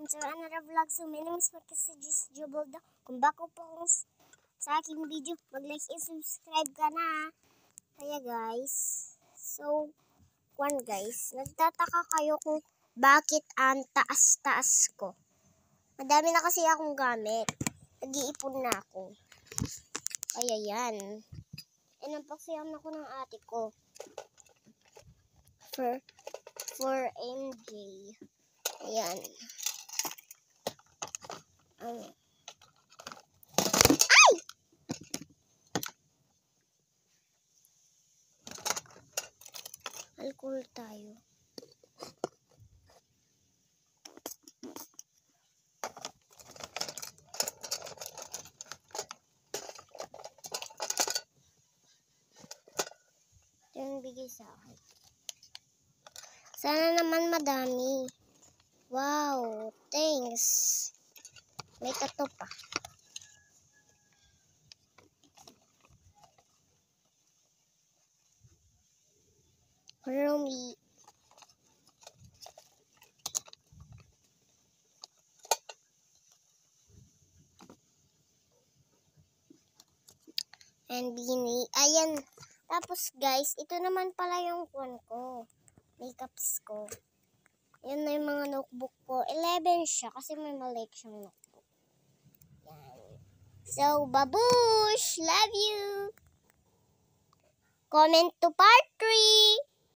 welcome to another vlog. So my name is Marcus Jubaldo. Kung bako po kung sa aking video, mag-like and subscribe ka na. Kaya guys, so guys, nagtataka kayo kung bakit ang taas-taas ko. Madami na kasi akong gamit. Nag-iipon na ako. Kaya yan. Inampaksiyan ako ng ate ko. For MJ. Ayan. Ay! Alcohol tayo. Ito yung bigay sa akin. Sana naman madami. Wow, thanks. May tato pa. Romy. And Beanie. Ayan. Tapos guys, ito naman pala yung phone ko. Makeups ko. Yan na yung mga notebook ko. 11 siya kasi may maliit siyang notebook. Yan. So, babush! Love you! Comment to part 3!